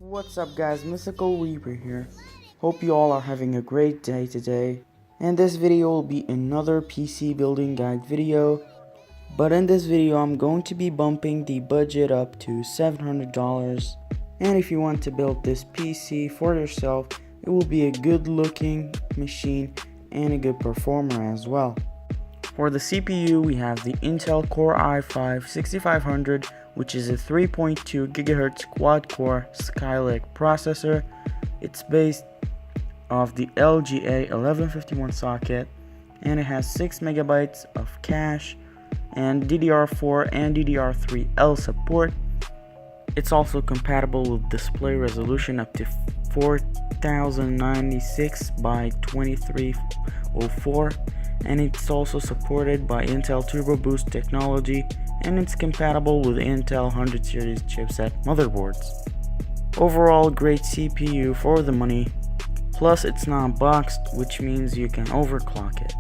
What's up guys, Mythical Reaper here. Hope you all are having a great day today. And this video will be another PC building guide video. But in this video I'm going to be bumping the budget up to $700. And if you want to build this PC for yourself, it will be a good looking machine and a good performer as well. For the CPU we have the Intel Core i5-6500, which is a 3.2 GHz quad-core Skylake processor. It's based off the LGA 1151 socket, and it has 6 MB of cache and DDR4 and DDR3L support. It's also compatible with display resolution up to 4096 by 2304, and it's also supported by Intel Turbo Boost technology, and it's compatible with Intel 100 series chipset motherboards. Overall, great CPU for the money, plus it's not boxed, which means you can overclock it.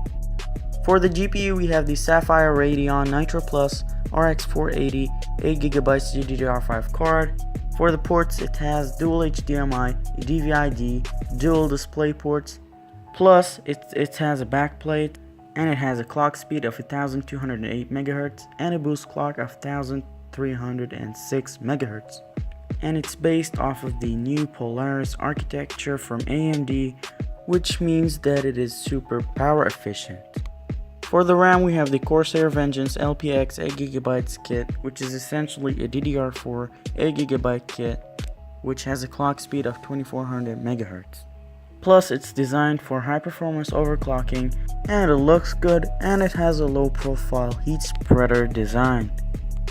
For the GPU we have the Sapphire Radeon Nitro Plus RX 480 8GB GDDR5 card. For the ports it has dual HDMI, DVI-D, dual display ports, plus it has a backplate, and it has a clock speed of 1208 MHz and a boost clock of 1306 MHz. And it's based off of the new Polaris architecture from AMD, which means that it is super power efficient. For the RAM we have the Corsair Vengeance LPX 8GB kit, which is essentially a DDR4 8GB kit, which has a clock speed of 2400 MHz. Plus it's designed for high performance overclocking, and it looks good, and it has a low profile heat spreader design.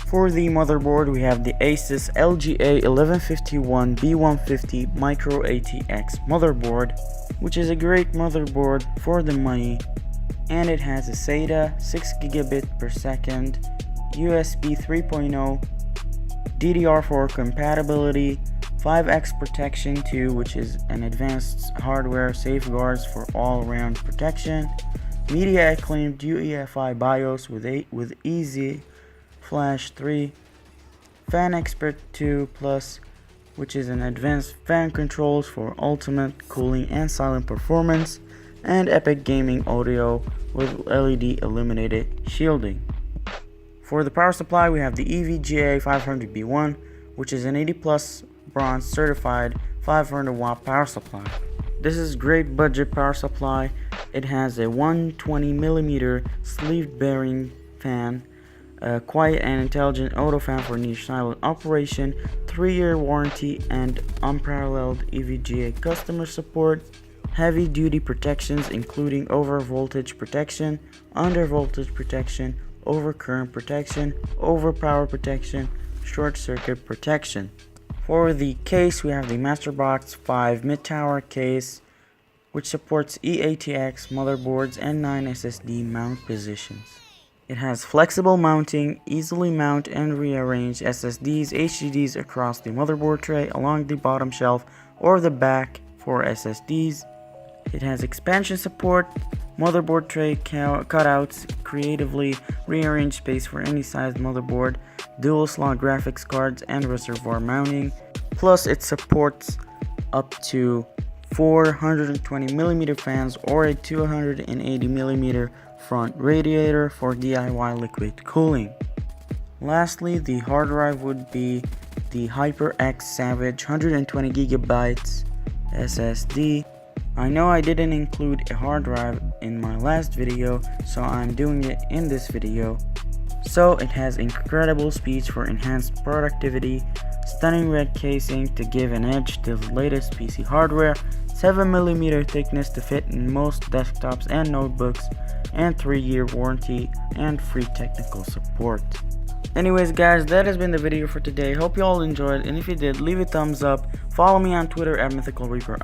For the motherboard we have the Asus LGA 1151 B150 Micro ATX motherboard, which is a great motherboard for the money, and it has a SATA 6 gigabit per second, USB 3.0, DDR4 compatibility, 5x protection 2, which is an advanced hardware safeguards for all-around protection, media acclaimed UEFI BIOS with Easy Flash 3, Fan Expert 2 Plus, which is an advanced fan controls for ultimate cooling and silent performance, and Epic Gaming Audio with LED illuminated shielding. For the power supply we have the EVGA 500B1, which is an 80 plus bronze certified 500 watt power supply. This is great budget power supply. It has a 120mm sleeve bearing fan, a quiet and intelligent auto fan for niche silent operation, 3-year warranty, and unparalleled EVGA customer support, heavy duty protections including over voltage protection, under voltage protection, over current protection, over power protection, short circuit protection. For the case we have the MasterBox 5 mid-tower case, which supports eATX motherboards and 9 SSD mount positions. It has flexible mounting, easily mount and rearrange SSDs, HDDs across the motherboard tray along the bottom shelf or the back for SSDs. It has expansion support, motherboard tray cutouts, creatively rearranged space for any sized motherboard, dual slot graphics cards, and reservoir mounting. Plus it supports up to 420mm fans or a 280mm front radiator for DIY liquid cooling. Lastly, the hard drive would be the HyperX Savage 120GB SSD. I know I didn't include a hard drive in my last video, so I'm doing it in this video. So it has incredible speeds for enhanced productivity, stunning red casing to give an edge to the latest PC hardware, 7mm thickness to fit in most desktops and notebooks, and 3-year warranty and free technical support. Anyways guys, that has been the video for today. Hope you all enjoyed, and if you did, leave a thumbs up, follow me on Twitter at mythicalreaper_,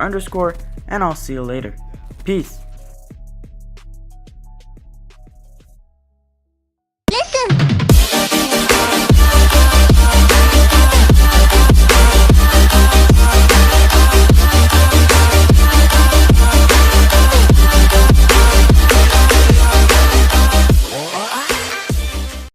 and I'll see you later. Peace.